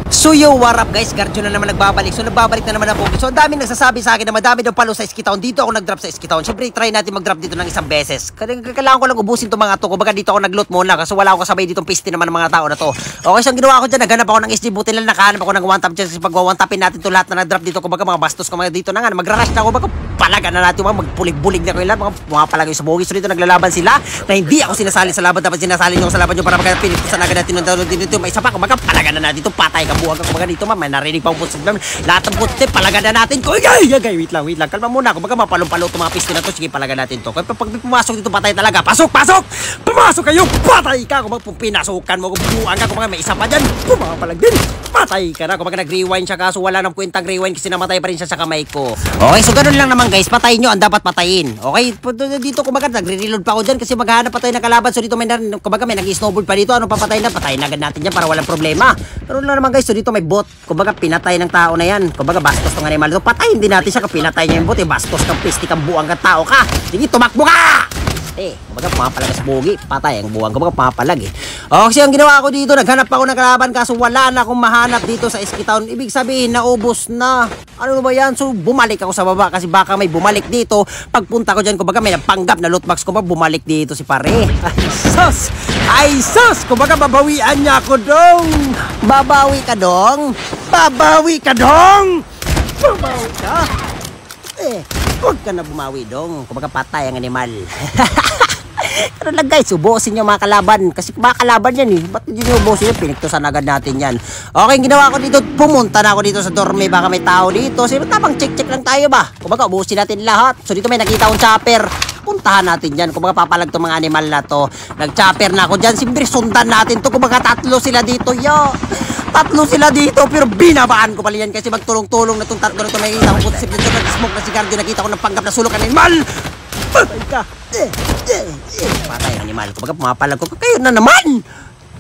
So yo, what up guys? Guardian na naman nagbabalik. So nagbabalik na naman ako. So ang dami nagsasabi sa akin na madami daw palo sa Skitown. Dito ako nag-drop sa Skitown. Siyempre try natin mag-drop dito ng isang beses. Kailangan ko lang ubusin itong mga to. Kumbaga dito ako nag-loot muna kasi wala akong kasabay ditong piste naman ng mga tao na to. Okay, so ang ginawa ko dyan, naghanap ako ng SG. Buti lang nakahanap ako ng one tap dyan. Kasi pag one tapin natin to lahat na nag-drop dito. Kumbaga mga bastos ko mga dito na nga. Magra-rush na ako. Kumbaga palaga na natin. Magpulig-bulig na ko lahat. Mga palaga yung sa bugis. So dito naglalaban sila na hindi ako sinasali sa laban. Dapat sinasali nyo sa laban nyo para piniputasan agad natin dito. May isa pa. Kumbaga palaga na natin ito. Patay ka buwag. Kumbaga dito may narinig pang putsat namin. Lahat ng putsat, palaga na natin. Wait lang. Kalma muna. Kung baga mapalong-palo itong mga piste na to, sige, palaga natin to. Kaya pag pumasok dito, patay talaga. Pasok! Pumasok kayo! Patay ka! Kung baga pinasukan mo, kung buuan ka, kung baga may isa pa dyan, pumapalag din. Patay ka na. Kung baga nag-rewind siya, kaso wala nang kwentang rewind kasi namatay pa rin siya sa kamay ko. Okay, so ganun lang naman guys. Patayin nyo ang dapat patayin. Okay, dito kung baga nagre-reload pa ako dyan kasi maghanap pa tayo ng kalaban. So dito may nag-snowball pa dito. Ano papatayin na? Patayin agad natin dyan para walang problema. Ganun lang naman guys. So dito may bot. Kumbaga pinatay ng tao na yan. Kumbaga bastos ng animal ito. Patayin din natin siya. Pinatay niya yung bot. Bastos ng piste kang buwang ka tao ka. Sige, tumakbo ka! Kumbaga pumapalag sa bugi. Patay ang buwang. Kumbaga pumapalag kasi ang ginawa ko dito, naghanap ako ng kalaban kaso wala na akong mahanap dito sa Skitown. Ibig sabihin, naubos na. Ano ba yan? So bumalik ako sa baba kasi baka may bumalik dito. Pagpunta ko dyan, kumbaga may napanggap na loot box. Kumbaga bumalik dito si pare. Ay sus! Kumbaga babawian niya ako dong. Babawi ka dong? Babawi ka! Huwag ka na bumawi dong. Kumbaga patay ang animal. Pero lang guys, ubusin nyo mga kalaban. Kasi mga kalaban yan Ba't hindi nyo ubusin yun? Piniktusan agad natin yan. Okay, ginawa ko dito. Pumunta na ako dito sa dorme. Baka may tao dito. Sige, tamang check lang tayo ba? Kumbaga ubusin natin lahat. So dito may nakita akong chopper. Puntahan natin dyan. Kumbaga papalag itong mga animal na to. Nag-chopper na ako dyan. Siyempre sundan natin to. Kumbaga tatlo sila dito. Tatlo sila dito. Pero binabaan ko pala yan. Kasi magtulong-tulong na itong tatlo na ito. Nakikita ko kung nag-smoke na si Guardian. Nakita ko ng panggap na sulok animal. Patay ka. Patay animal. Kumbaga pumapalag ko. Kayo na naman.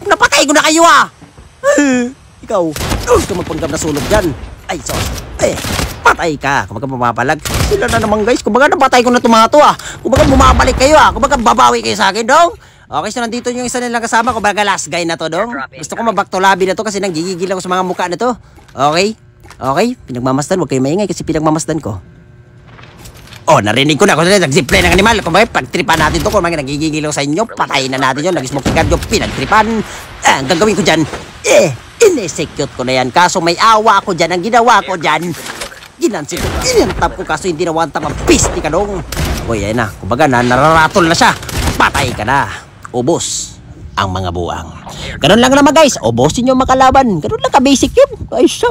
Napatay ko na kayo Ikaw. Gusto magpanggap na sulok dyan. Ay sos. Patay ka. Kumbaga pumapalag. Sila na naman guys. Kumbaga napatay ko na tumato Kumbaga bumabalik kayo Kumbaga babawi kayo sa akin dong. Okay, so nandito yung isa nilang kasama. Kumbaga last guy na to dong. Gusto ko mag-back to lobby na to kasi nanggigigil ako sa mga mukha na to. Okay? Pinagmamasdan. Huwag kayo maingay kasi pinagmamasdan ko. Narinig ko na. Kung nag-zipline ng animal. Kung pagtripan natin to. Kung nagigigil ako sa inyo, patayin na natin yun. Nag-smoke si Guardian, pinagtripan. Ang gagawin ko dyan, in-execute ko na yan. Kaso may awa ako dyan. Ang ginawa ko dyan, ginansin ko, inantap ko. Kaso hindi na one tap. Piste ka dong. Ayun na. Kumbaga nararatol na siya. Patay ka na. Ubos ang mga buwang. Ganun lang naman guys. Ubusin nyo makalaban. Ganun lang ka-basic yun. Ay, so.